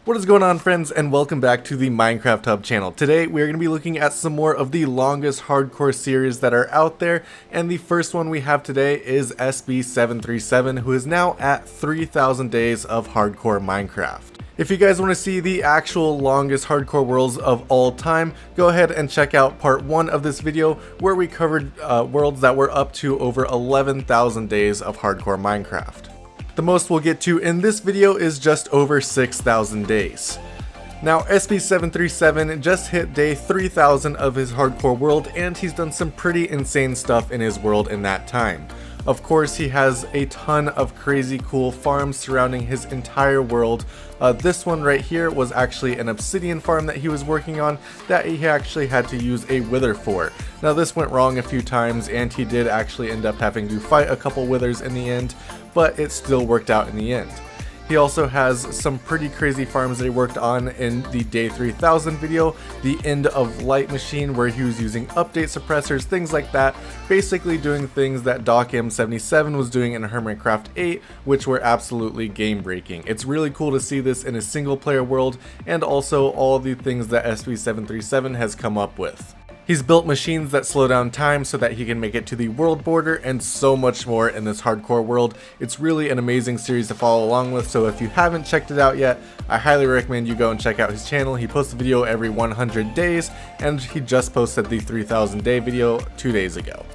What is going on, friends, and welcome back to the Minecraft Hub channel. Today we are going to be looking at some more of the longest hardcore series that are out there, and the first one we have today is SB737, who is now at 3,000 days of hardcore Minecraft. If you guys want to see the actual longest hardcore worlds of all time, go ahead and check out part 1 of this video where we covered worlds that were up to over 11,000 days of hardcore Minecraft. The most we'll get to in this video is just over 6,000 days. Now, SB737 just hit day 3,000 of his hardcore world, and he's done some pretty insane stuff in his world in that time. Of course, he has a ton of crazy cool farms surrounding his entire world. This one right here was actually an obsidian farm that he was working on that he actually had to use a wither for. Now, this went wrong a few times, and he did actually end up having to fight a couple withers in the end, but it still worked out in the end. He also has some pretty crazy farms that he worked on in the day 3000 video, the end of light machine where he was using update suppressors, things like that, basically doing things that DocM77 was doing in Hermitcraft 8, which were absolutely game breaking. It's really cool to see this in a single player world, and also all the things that SB737 has come up with. He's built machines that slow down time so that he can make it to the world border, and so much more in this hardcore world. It's really an amazing series to follow along with, so if you haven't checked it out yet, I highly recommend you go and check out his channel. He posts a video every 100 days, and he just posted the 3,000 day video 2 days ago.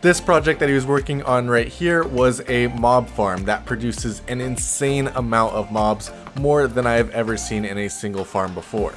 This project that he was working on right here was a mob farm that produces an insane amount of mobs, more than I have ever seen in a single farm before.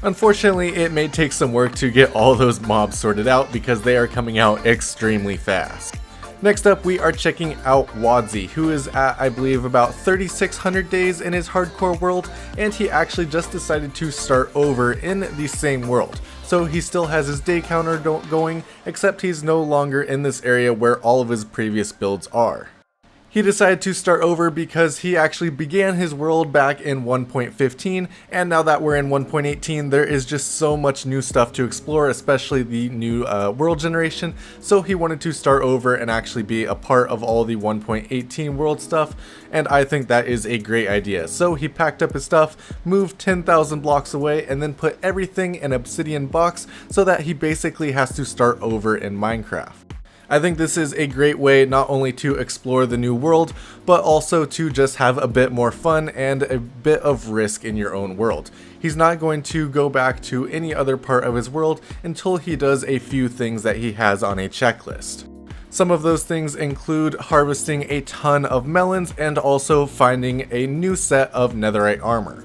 Unfortunately, it may take some work to get all those mobs sorted out because they are coming out extremely fast. Next up, we are checking out Wadzi, who is at, I believe, about 3,600 days in his hardcore world, and he actually just decided to start over in the same world. So he still has his day counter going, except he's no longer in this area where all of his previous builds are. He decided to start over because he actually began his world back in 1.15, and now that we're in 1.18, there is just so much new stuff to explore, especially the new world generation, so he wanted to start over and actually be a part of all the 1.18 world stuff, and I think that is a great idea. So he packed up his stuff, moved 10,000 blocks away, and then put everything in an obsidian box so that he basically has to start over in Minecraft. I think this is a great way not only to explore the new world, but also to just have a bit more fun and a bit of risk in your own world. He's not going to go back to any other part of his world until he does a few things that he has on a checklist. Some of those things include harvesting a ton of melons and also finding a new set of netherite armor.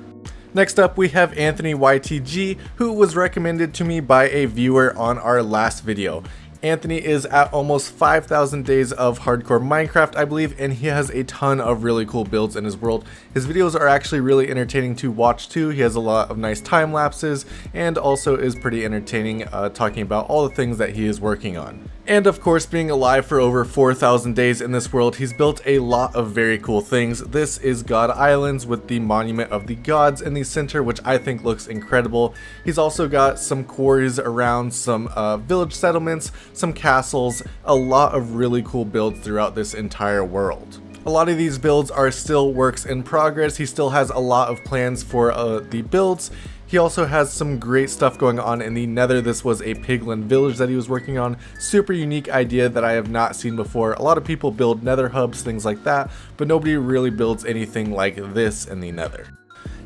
Next up, we have Anthony YTG, who was recommended to me by a viewer on our last video. Anthony is at almost 5,000 days of hardcore Minecraft, I believe, and he has a ton of really cool builds in his world. His videos are actually really entertaining to watch too. He has a lot of nice time lapses and also is pretty entertaining talking about all the things that he is working on. And of course, being alive for over 4,000 days in this world, he's built a lot of very cool things. This is God Islands with the Monument of the Gods in the center, which I think looks incredible. He's also got some quarries around some village settlements, some castles, a lot of really cool builds throughout this entire world. A lot of these builds are still works in progress. He still has a lot of plans for the builds. He also has some great stuff going on in the Nether. This was a piglin village that he was working on. Super unique idea that I have not seen before. A lot of people build Nether hubs, things like that, but nobody really builds anything like this in the Nether.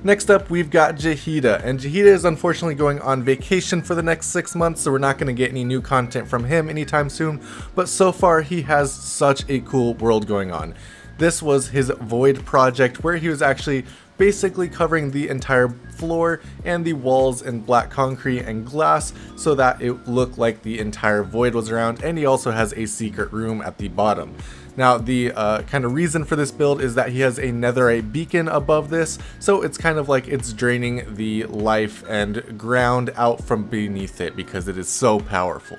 Next up, we've got Jahida, and Jahida is unfortunately going on vacation for the next 6 months, so we're not going to get any new content from him anytime soon, but so far he has such a cool world going on. This was his Void project, where he was actually basically covering the entire floor and the walls in black concrete and glass so that it looked like the entire void was around, and he also has a secret room at the bottom. Now, the kind of reason for this build is that he has a netherite beacon above this, so it's kind of like it's draining the life and ground out from beneath it because it is so powerful.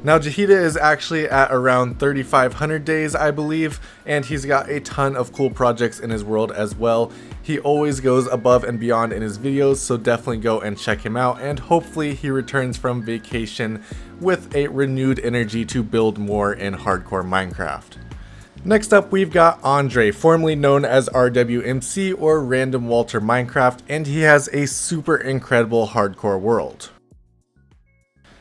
Now, Jahida is actually at around 3,500 days, I believe, and he's got a ton of cool projects in his world as well. He always goes above and beyond in his videos, so definitely go and check him out, and hopefully he returns from vacation with a renewed energy to build more in hardcore Minecraft. Next up, we've got Andre, formerly known as RWMC or Random Walter Minecraft, and he has a super incredible hardcore world.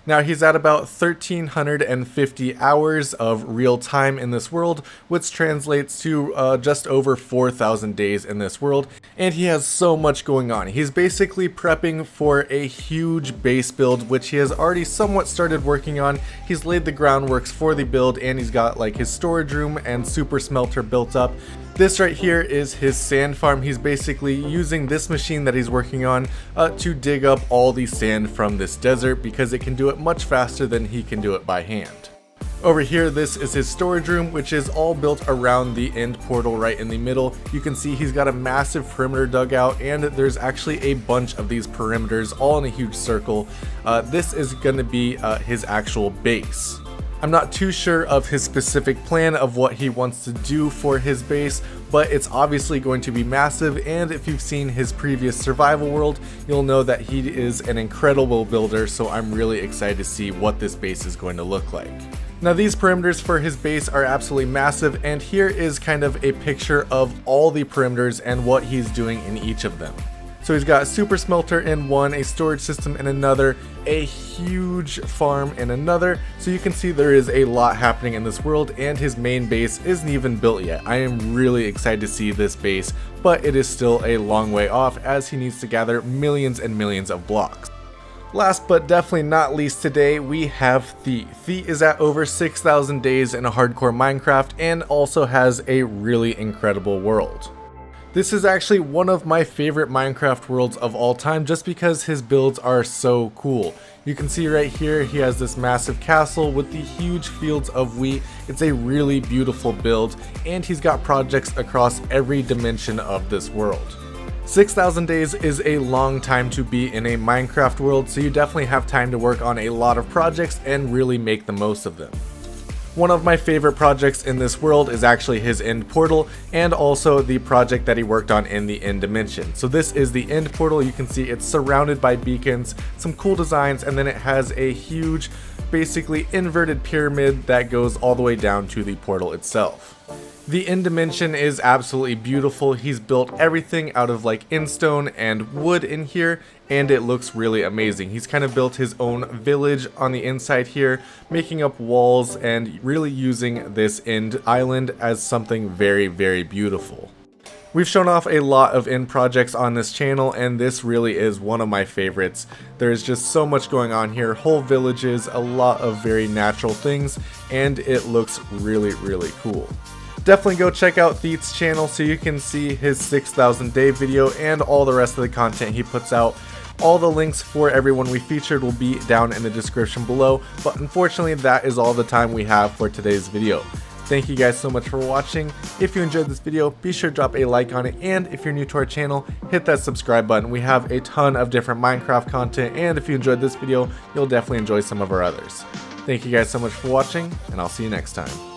Now he's at about 1,350 hours of real time in this world, which translates to just over 4,000 days in this world, and he has so much going on. He's basically prepping for a huge base build, which he has already somewhat started working on. He's laid the groundworks for the build, and he's got like his storage room and super smelter built up. This right here is his sand farm. He's basically using this machine that he's working on to dig up all the sand from this desert because it can do it much faster than he can do it by hand. Over here, this is his storage room, which is all built around the end portal right in the middle. You can see he's got a massive perimeter dug out, and there's actually a bunch of these perimeters all in a huge circle. This is going to be his actual base. I'm not too sure of his specific plan of what he wants to do for his base, but it's obviously going to be massive, and if you've seen his previous survival world, you'll know that he is an incredible builder, so I'm really excited to see what this base is going to look like. Now these perimeters for his base are absolutely massive, and here is kind of a picture of all the perimeters and what he's doing in each of them. So he's got a super smelter in one, a storage system in another, a huge farm in another. So you can see there is a lot happening in this world, and his main base isn't even built yet. I am really excited to see this base, but it is still a long way off as he needs to gather millions and millions of blocks. Last but definitely not least today, we have Thi. Thi is at over 6,000 days in a hardcore Minecraft and also has a really incredible world. This is actually one of my favorite Minecraft worlds of all time just because his builds are so cool. You can see right here he has this massive castle with the huge fields of wheat. It's a really beautiful build, and he's got projects across every dimension of this world. 6,000 days is a long time to be in a Minecraft world, so you definitely have time to work on a lot of projects and really make the most of them. One of my favorite projects in this world is actually his end portal, and also the project that he worked on in the end dimension. So this is the end portal. You can see it's surrounded by beacons, some cool designs, and then it has a huge, basically inverted pyramid that goes all the way down to the portal itself. The end dimension is absolutely beautiful. He's built everything out of like endstone and wood in here, and it looks really amazing. He's kind of built his own village on the inside here, making up walls and really using this end island as something very, very beautiful. We've shown off a lot of end projects on this channel, and this really is one of my favorites. There's just so much going on here, whole villages, a lot of very natural things, and it looks really, really cool. Definitely go check out Thi's channel so you can see his 6,000 day video and all the rest of the content he puts out. All the links for everyone we featured will be down in the description below, but unfortunately that is all the time we have for today's video. Thank you guys so much for watching. If you enjoyed this video, be sure to drop a like on it, and if you're new to our channel, hit that subscribe button. We have a ton of different Minecraft content, and if you enjoyed this video, you'll definitely enjoy some of our others. Thank you guys so much for watching, and I'll see you next time.